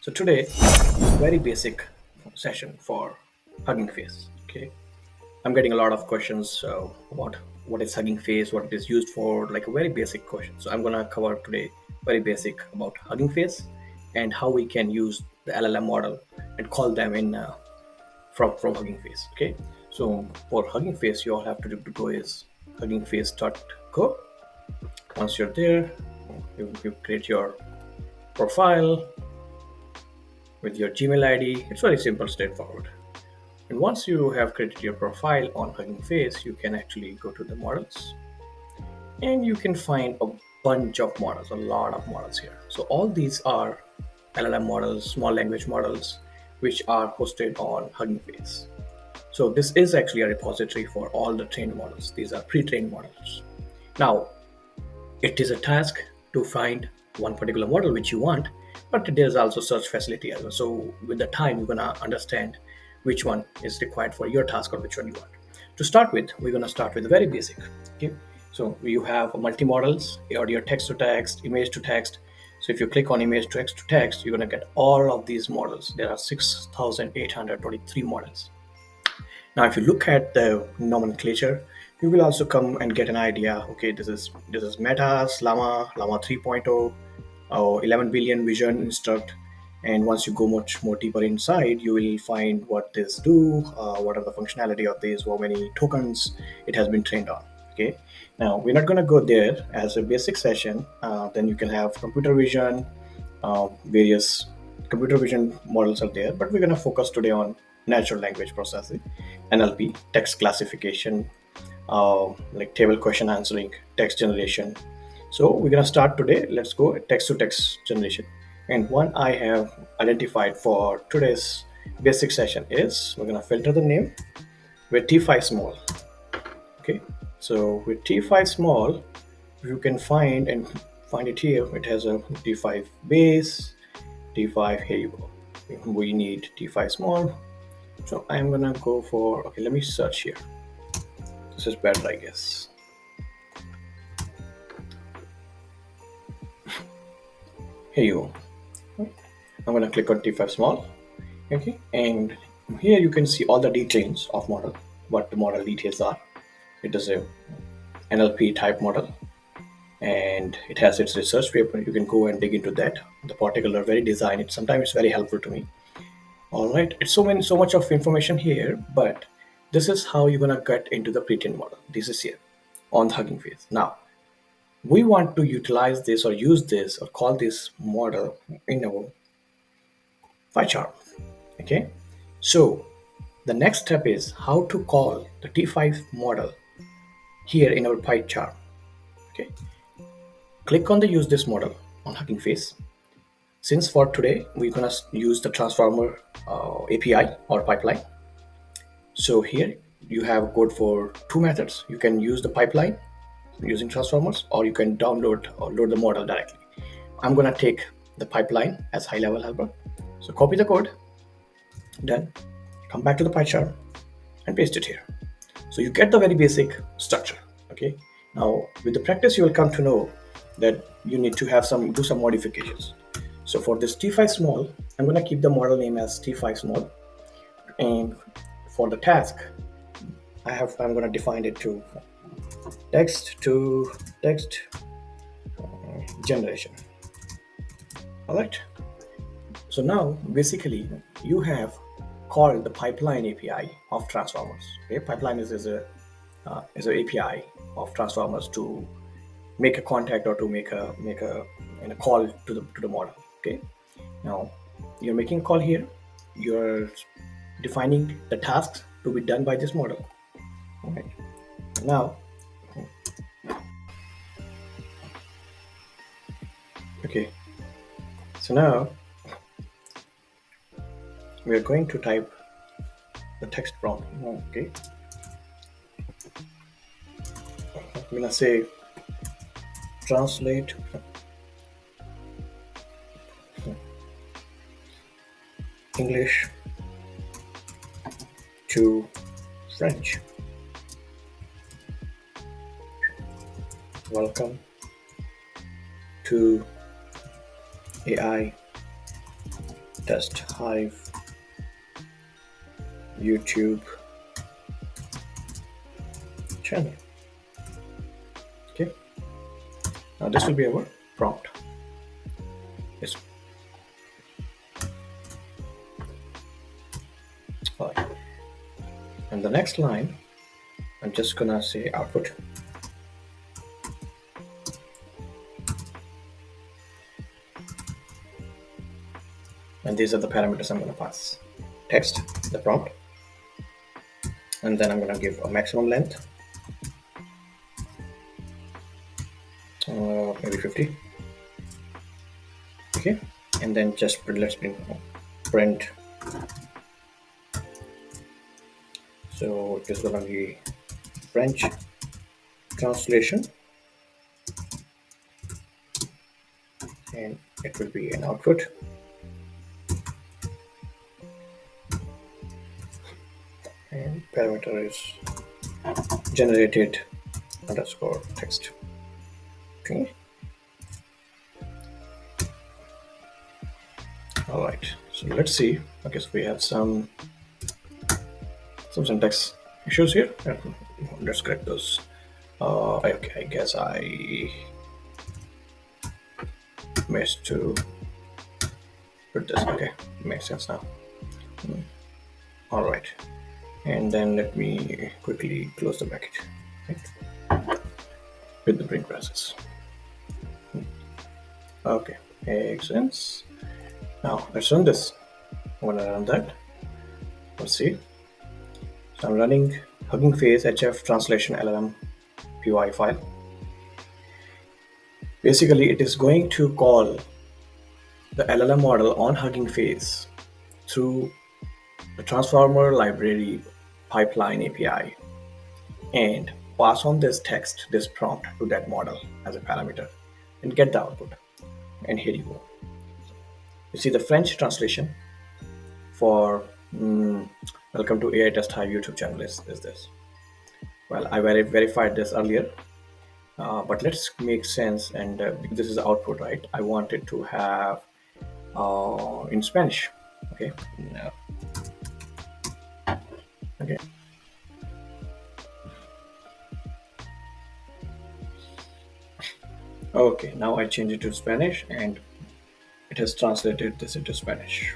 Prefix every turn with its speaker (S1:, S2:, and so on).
S1: So today, very basic session for Hugging Face. Okay, I'm getting a lot of questions about what is Hugging Face, what it is used for, like a very basic question. So I'm gonna cover today very basic about Hugging Face and how we can use the LLM model and call them in from Hugging Face. Okay, so for Hugging Face, you all have to do to go is huggingface.co. Once you're there, you create your profile with your Gmail ID. It's very simple, straightforward. And once you have created your profile on Hugging Face, you can actually go to the models and you can find a bunch of models, a lot of models here. So all these are LLM models, small language models, which are hosted on Hugging Face. So this is actually a repository for all the trained models. These are pre-trained models. Now, it is a task to find one particular model which you want, but there's also search facility as well. So with the time, you're gonna understand which one is required for your task or which one you want. To start with, we're gonna start with very basic. Okay, so you have multi-models, audio text to text, image to text. So if you click on image to text, you're gonna get all of these models. There are 6,823 models. Now, if you look at the nomenclature, you will also come and get an idea. Okay, this is Meta's Llama 3.0, 11 billion vision instruct. And once you go much more deeper inside, you will find what this do, what are the functionality of this, how many tokens it has been trained on. Okay, now we're not going to go there as a basic session. Then you can have computer vision, various computer vision models are there, but we're going to focus today on natural language processing, NLP, text classification, like table question answering, text generation. So we're going to start today. Let's go text to text generation. And one I have identified for today's basic session is we're going to filter the name with T5 small. Okay, so with T5 small, you can find it here. It has a T5 base, T5. Here you go. We need T5 small. So I'm gonna go for, okay, let me search here. This is better, I guess. Here you go. I'm gonna click on T5 small. Okay, and here you can see all the details of model, what the model details are. It is a NLP type model and it has its research paper. You can go and dig into that. The particular very design, it sometimes it's very helpful to me. All right, it's so much of information here, but this is how you're gonna get into the pre-trained model. This is here on the Hugging Face. Now, we want to utilize this or use this or call this model in our pie chart. Okay, so the next step is how to call the T5 model here in our pie chart. Okay, click on the use this model on Hugging Face. Since for today we're gonna use the transformer API or pipeline. So here you have code for two methods. You can use the pipeline using transformers, or you can download or load the model directly. I'm gonna take the pipeline as high level helper. So copy the code, done. Come back to the pie chart and paste it here. So you get the very basic structure. Okay. Now with the practice, you will come to know that you need to have do some modifications. So for this T5 small, I'm gonna keep the model name as T5 small, and for the task, I'm gonna define it to text to text generation. All right. So now basically you have called the pipeline API of transformers. Okay, pipeline is an API of transformers to make a contact or to make a call to the model. Okay. Now you're making a call here. You're defining the tasks to be done by this model. Okay. Now, okay. So now we are going to type the text prompt. Okay. I'm gonna say translate English to French. Welcome to AI Test Hive YouTube channel. Okay, now this will be our prompt. Yes. All right. And the next line, I'm just gonna say output. And these are the parameters I'm gonna pass. Text, the prompt, and then I'm gonna give a maximum length, maybe 50. Okay, and then just let's bring print. So it is gonna be French translation, and it will be an output. And parameter is generated underscore text. Okay. All right. So let's see. Okay, so we have some syntax issues here. Let's correct those. Okay, I guess I missed to put this. Okay, makes sense now. All right, and then let me quickly close the bracket, right, with the print process. Okay, makes sense. Now let's run this. I'm gonna run that. Let's see. So I'm running Hugging Face HF translation LLM PY file. Basically, it is going to call the LLM model on Hugging Face through the transformer library pipeline API and pass on this text, this prompt to that model as a parameter and get the output. And here you go. You see the French translation for welcome to AI-TestHive YouTube channel is this. Well, I verified this earlier, but let's make sense. And this is the output, right? I want it to have in Spanish. Okay. No. Okay. Okay. Now I change it to Spanish, and it has translated this into Spanish.